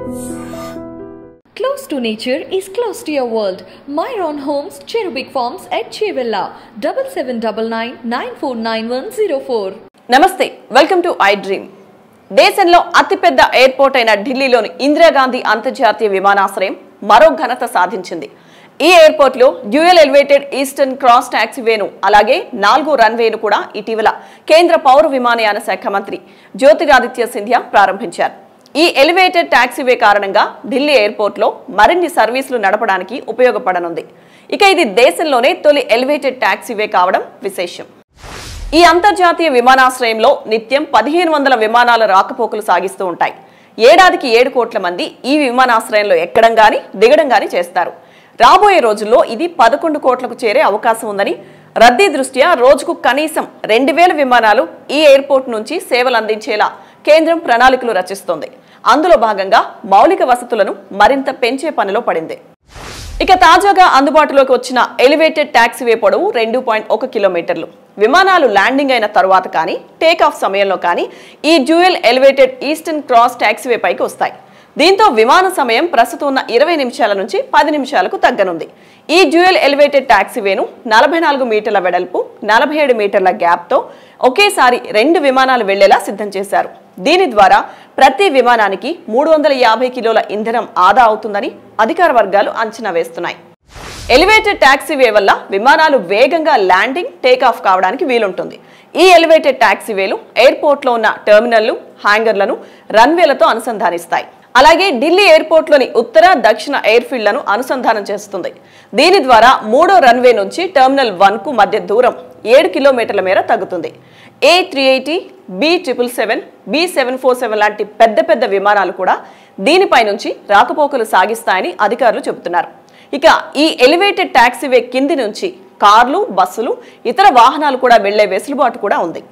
Close to nature is close to your world. Myron Homes, Cherubic Farms at Chevilla, 7799949104. నమస్తే, welcome to I dream. దేశంలో అతిపెద్ద airport అయిన ఢిల్లీలోని ఇందిరాగాంధీ అంతర్జాతీయ విమానాశ్రయం మరో ఘనత సాధించింది. ఈ ఎయిర్పోర్ట్ లో డ్యూయల్ ఎలివేటెడ్ ఈస్టర్న్ క్రాస్ టాక్సీవేను అలాగే 4వ రన్వేను కూడా ఇటీవల కేంద్ర పౌర విమానయాన శాఖ మంత్రి జ్యోతిరాదిత్య సింధియా ప్రారంభించారు. ఈ ఎలివేటెడ్ టాక్సీవే కారణంగా ఢిల్లీ ఎయిర్పోర్ట్ లో మరిన్ని సర్వీసులు నడపడానికి ఉపయోగపడనుంది. ఇక ఇది దేశంలోనే తొలి ఎలివేటెడ్ టాక్సీవే కావడం విశేషం. ఈ అంతర్జాతీయ విమానాశ్రయంలో నిత్యం 1500 విమానాల రాకపోకలు సాగిస్తూ ఉంటాయి. ఏడాదికి 7 కోట్ల మంది ఈ విమానాశ్రయంలో ఎక్కడం గాని దిగడం గాని చేస్తారు. రాబోయే రోజుల్లో ఇది 11 కోట్లకు చేరే అవకాశం ఉందని, రద్దీ దృష్ట్యా రోజుకు కనీసం 2000 విమానాలు ఈ ఎయిర్పోర్ట్ నుంచి సేవలు అందించేలా కేంద్రం ప్రణాళికలు రచిస్తోంది. అందులో భాగంగా మౌలిక వసతులను మరింత పెంచే పనిలో పడింది. ఇక తాజాగా అందుబాటులోకి వచ్చిన ఎలివేటెడ్ టాక్సీవే పొడవు 2.1 కిలోమీటర్లు. విమానాలు ల్యాండింగ్ అయిన తరువాత కానీ టేకాఫ్ సమయంలో కానీ ఈ డ్యూయల్ ఎలివేటెడ్ ఈస్టర్న్ క్రాస్ టాక్సీవే పైకి వస్తాయి. దీంతో విమాన సమయం ప్రస్తుతం ఉన్న 20 నిమిషాల నుంచి 10 నిమిషాలకు తగ్గనుంది. ఈ డ్యూయల్ ఎలివేటెడ్ టాక్సీవేను 44 మీటర్ల వెడల్పు, 47 మీటర్ల గ్యాప్తో ఒకేసారి 2 విమానాలు వెళ్లేలా సిద్ధం చేశారు. దీని ద్వారా ప్రతి విమానానికి 350 కిలోల ఇంధనం ఆదా అవుతుందని అధికార వర్గాలు అంచనా వేస్తున్నాయి. ఎలివేటెడ్ టాక్సీవే వల్ల విమానాలు వేగంగా ల్యాండింగ్, టేకాఫ్ కావడానికి వీలుంటుంది. ఈ ఎలివేటెడ్ టాక్సీవేలు ఎయిర్పోర్ట్లో ఉన్న టెర్మినల్లు, హ్యాంగర్లను రన్వేలతో అనుసంధానిస్తాయి. అలాగే ఢిల్లీ ఎయిర్పోర్ట్లోని ఉత్తర, దక్షిణ ఎయిర్ఫీల్డ్లను అనుసంధానం చేస్తుంది. దీని ద్వారా 3వ రన్వే నుంచి టెర్మినల్ 1కు మధ్య దూరం 7 కిలోమీటర్ల మేర తగ్గుతుంది. A380, B777, B747 లాంటి పెద్ద పెద్ద విమానాలు కూడా దీనిపై నుంచి రాకపోకలు సాగిస్తాయని అధికారులు చెబుతున్నారు. ఇక ఈ ఎలివేటెడ్ టాక్సీవే కింది నుంచి కార్లు, బస్సులు, ఇతర వాహనాలు కూడా వెళ్లే వెసులుబాటు కూడా ఉంది.